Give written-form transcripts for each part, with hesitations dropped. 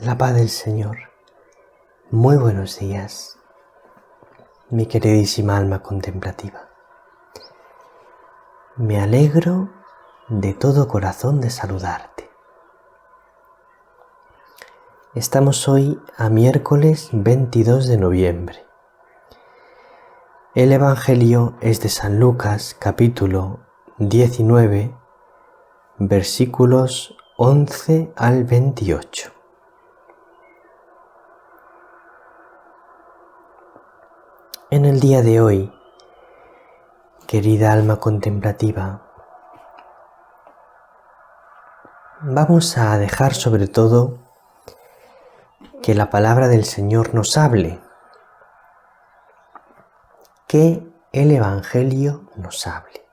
La paz del Señor. Muy buenos días, mi queridísima alma contemplativa. Me alegro de todo corazón de saludarte. Estamos hoy a miércoles 22 de noviembre. El Evangelio es de San Lucas, capítulo 19, versículos 11 al 28. En el día de hoy, querida alma contemplativa, vamos a dejar sobre todo que la palabra del Señor nos hable, que el Evangelio nos hable.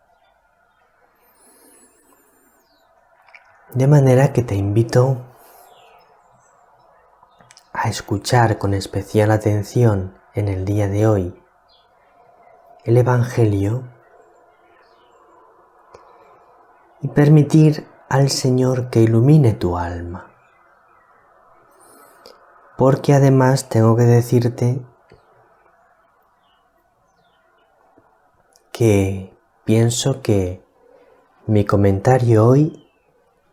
De manera que te invito a escuchar con especial atención en el día de hoy el Evangelio y permitir al Señor que ilumine tu alma. Porque además tengo que decirte que pienso que mi comentario hoy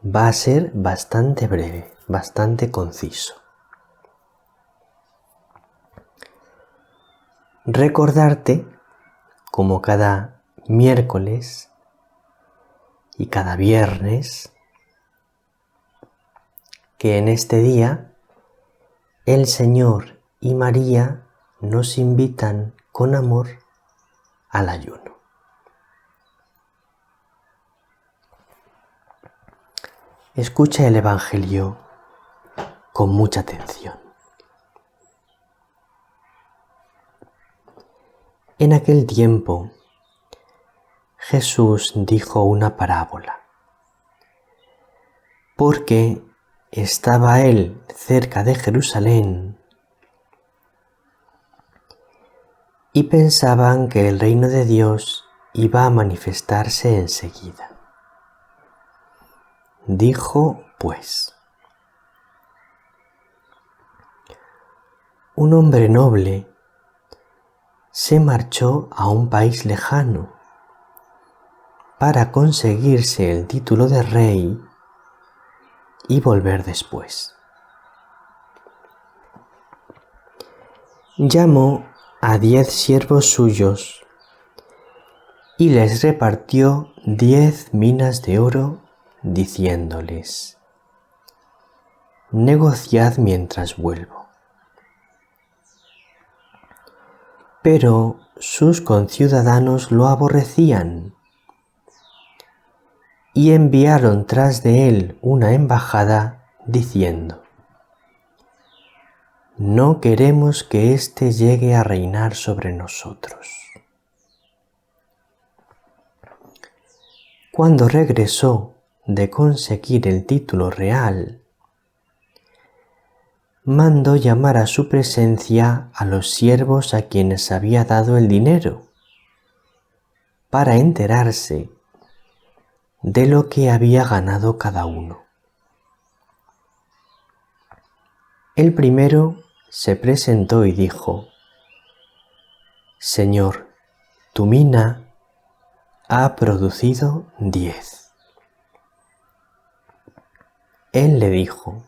va a ser bastante breve, bastante conciso. Recordarte, como cada miércoles y cada viernes, que en este día el Señor y María nos invitan con amor al ayuno. Escucha el Evangelio con mucha atención. En aquel tiempo, Jesús dijo una parábola, porque estaba él cerca de Jerusalén y pensaban que el reino de Dios iba a manifestarse enseguida. Dijo, pues, un hombre noble se marchó a un país lejano para conseguirse el título de rey y volver después. Llamó a 10 siervos suyos y les repartió 10 minas de oro, diciéndoles: negociad mientras vuelvo. Pero sus conciudadanos lo aborrecían y enviaron tras de él una embajada diciendo: no queremos que éste llegue a reinar sobre nosotros. Cuando regresó de conseguir el título real, mandó llamar a su presencia a los siervos a quienes había dado el dinero, para enterarse de lo que había ganado cada uno. El primero se presentó y dijo: Señor, tu mina ha producido 10. Él le dijo: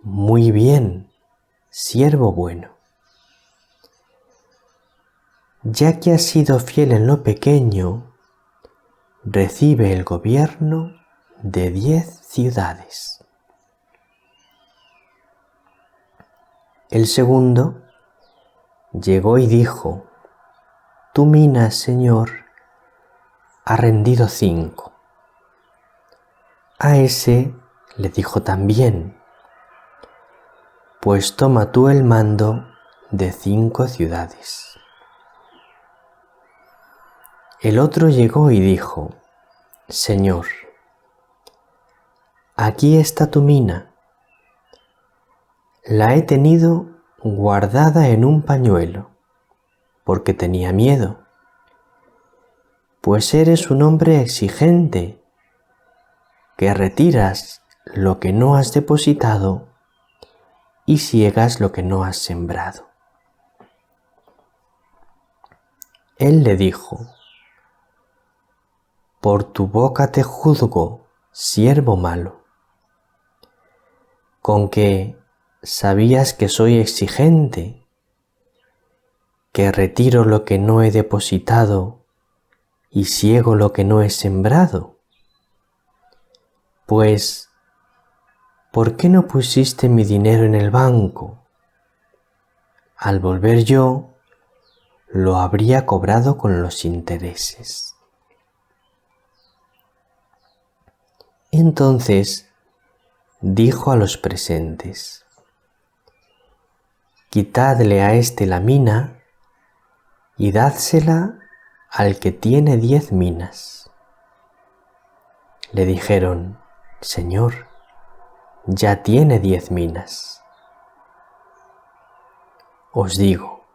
muy bien, siervo bueno. Ya que has sido fiel en lo pequeño, recibe el gobierno de 10 ciudades. El segundo llegó y dijo: tu mina, Señor, ha rendido 5. A ese le dijo también: pues toma tú el mando de 5 ciudades. El otro llegó y dijo: Señor, aquí está tu mina. La he tenido guardada en un pañuelo, porque tenía miedo, pues eres un hombre exigente, que retiras lo que no has depositado y siegas lo que no has sembrado. Él le dijo: por tu boca te juzgo, siervo malo. Con que sabías que soy exigente, que retiro lo que no he depositado y siego lo que no he sembrado. Pues, ¿por qué no pusiste mi dinero en el banco? Al volver yo, lo habría cobrado con los intereses. Entonces dijo a los presentes: quitadle a éste la mina y dádsela al que tiene 10 minas. Le dijeron: Señor, ya tiene 10 minas. Os digo,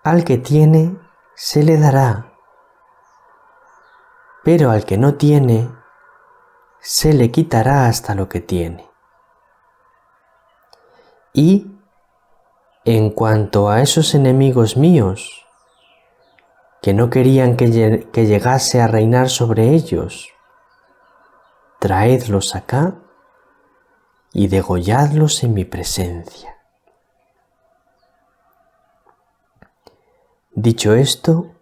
al que tiene se le dará, pero al que no tiene se le quitará hasta lo que tiene. Y, en cuanto a esos enemigos míos, que no querían que llegase a reinar sobre ellos, traedlos acá y degolladlos en mi presencia. Dicho esto,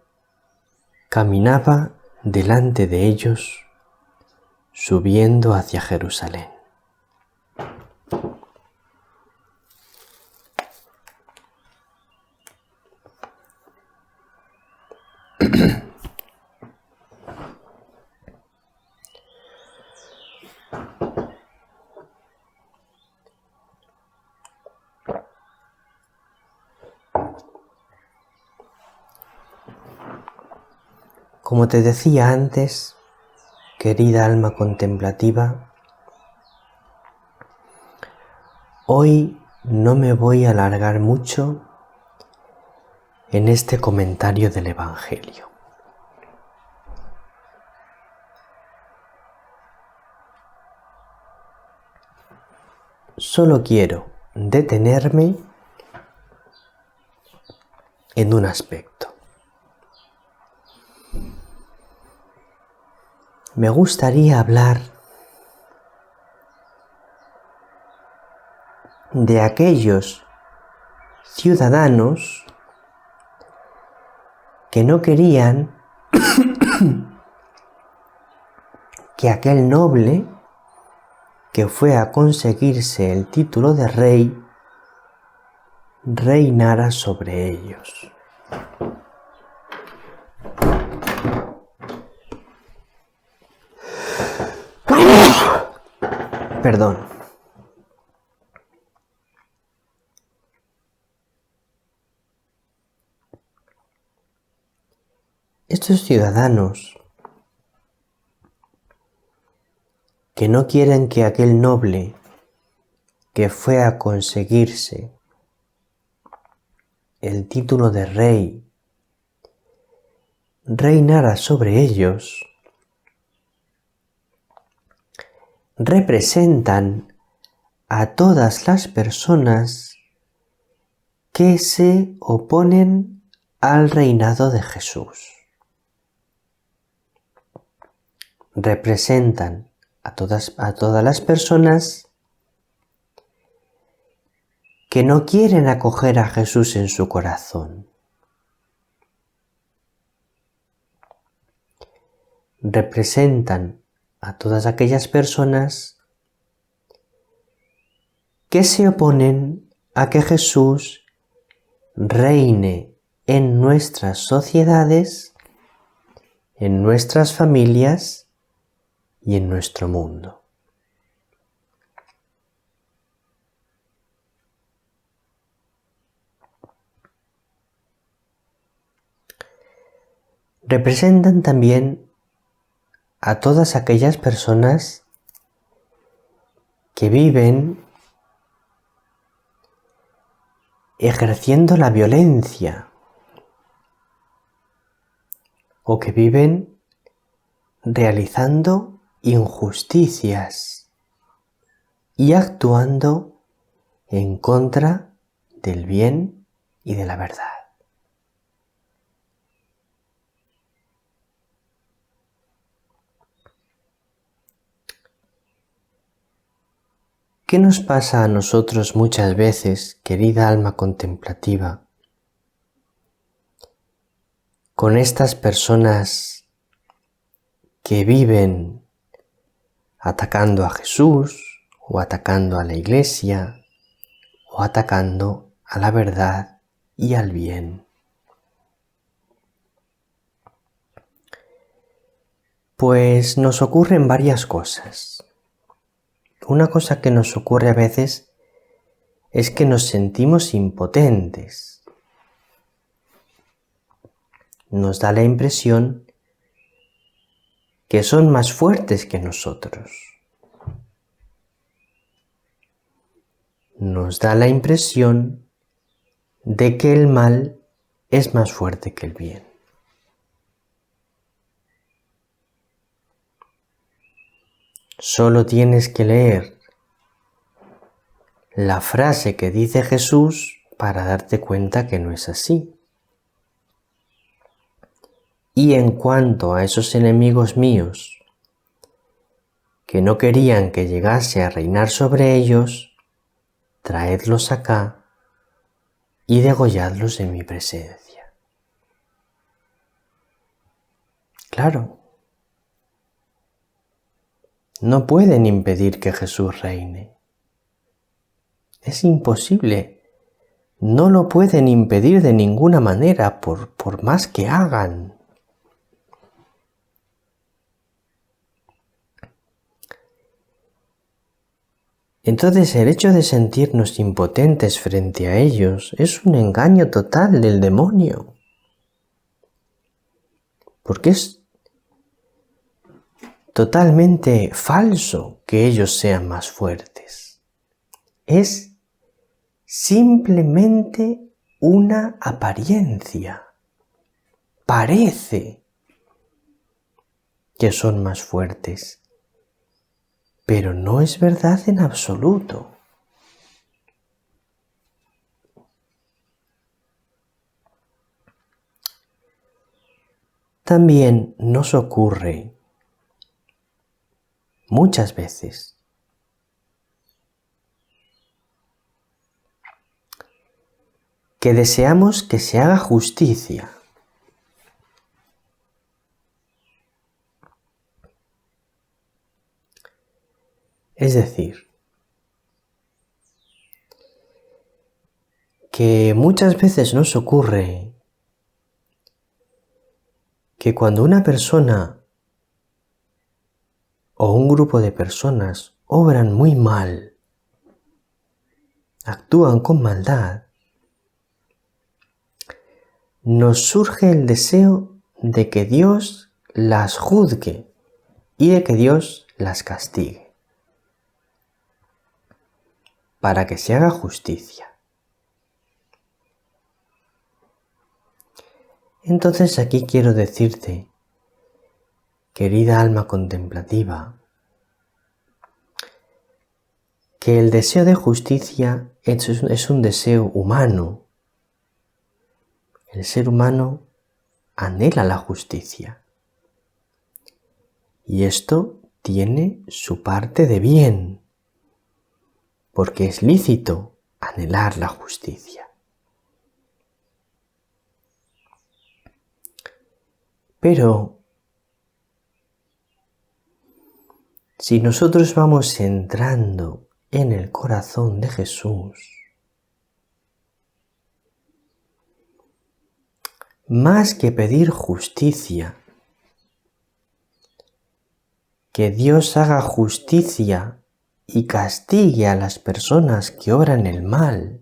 caminaba delante de ellos, subiendo hacia Jerusalén. Como te decía antes, querida alma contemplativa, hoy no me voy a alargar mucho en este comentario del Evangelio. Solo quiero detenerme en un aspecto. Me gustaría hablar de aquellos ciudadanos que no querían que aquel noble que fue a conseguirse el título de rey reinara sobre ellos. Perdón. Estos ciudadanos que no quieren que aquel noble que fue a conseguirse el título de rey reinara sobre ellos, representan a todas las personas que se oponen al reinado de Jesús. Representan a todas las personas que no quieren acoger a Jesús en su corazón. Representan a todas aquellas personas que se oponen a que Jesús reine en nuestras sociedades, en nuestras familias y en nuestro mundo. Representan también a todas aquellas personas que viven ejerciendo la violencia o que viven realizando injusticias y actuando en contra del bien y de la verdad. ¿Qué nos pasa a nosotros muchas veces, querida alma contemplativa, con estas personas que viven atacando a Jesús o atacando a la Iglesia o atacando a la verdad y al bien? Pues nos ocurren varias cosas. Una cosa que nos ocurre a veces es que nos sentimos impotentes. Nos da la impresión que son más fuertes que nosotros. Nos da la impresión de que el mal es más fuerte que el bien. Solo tienes que leer la frase que dice Jesús para darte cuenta que no es así. Y en cuanto a esos enemigos míos que no querían que llegase a reinar sobre ellos, traedlos acá y degolladlos en mi presencia. Claro, no pueden impedir que Jesús reine. Es imposible. No lo pueden impedir de ninguna manera, por más que hagan. Entonces el hecho de sentirnos impotentes frente a ellos es un engaño total del demonio. Porque es totalmente falso que ellos sean más fuertes. Es simplemente una apariencia. Parece que son más fuertes, pero no es verdad en absoluto. También nos ocurre muchas veces que deseamos que se haga justicia. Es decir, que muchas veces nos ocurre que cuando una persona o un grupo de personas obran muy mal, actúan con maldad, nos surge el deseo de que Dios las juzgue y de que Dios las castigue, para que se haga justicia. Entonces aquí quiero decirte, querida alma contemplativa, que el deseo de justicia es un deseo humano. El ser humano anhela la justicia. Y esto tiene su parte de bien, porque es lícito anhelar la justicia. Pero si nosotros vamos entrando en el corazón de Jesús, más que pedir justicia, que Dios haga justicia y castigue a las personas que obran el mal,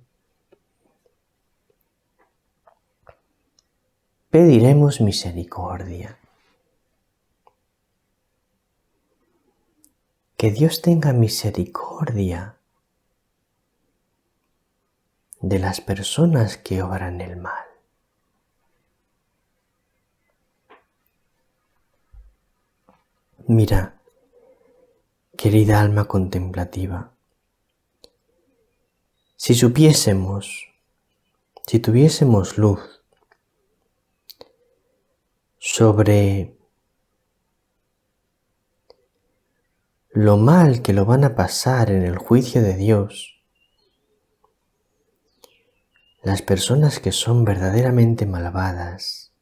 pediremos misericordia. Que Dios tenga misericordia de las personas que obran el mal. Mira, querida alma contemplativa, Si tuviésemos luz sobre lo mal que lo van a pasar en el juicio de Dios, las personas que son verdaderamente malvadas,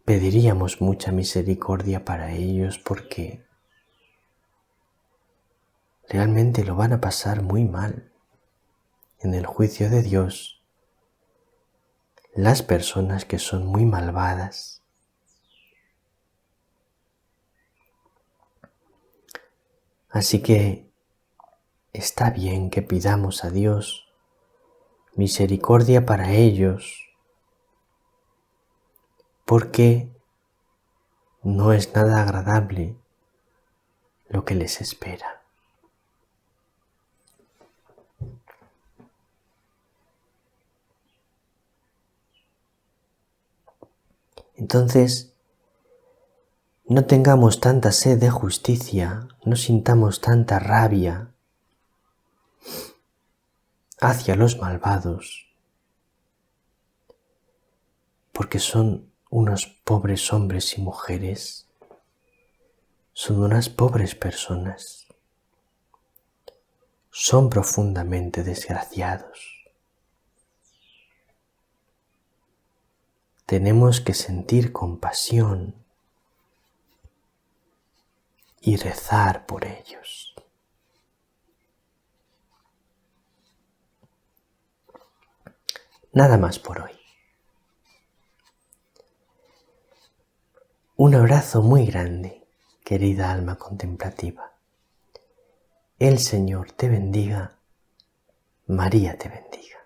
pediríamos mucha misericordia para ellos porque realmente lo van a pasar muy mal en el juicio de Dios. Las personas que son muy malvadas. Así que está bien que pidamos a Dios misericordia para ellos, porque no es nada agradable lo que les espera. Entonces, no tengamos tanta sed de justicia, no sintamos tanta rabia hacia los malvados, porque son unos pobres hombres y mujeres, son unas pobres personas, son profundamente desgraciados. Tenemos que sentir compasión y rezar por ellos. Nada más por hoy. Un abrazo muy grande, querida alma contemplativa. El Señor te bendiga, María te bendiga.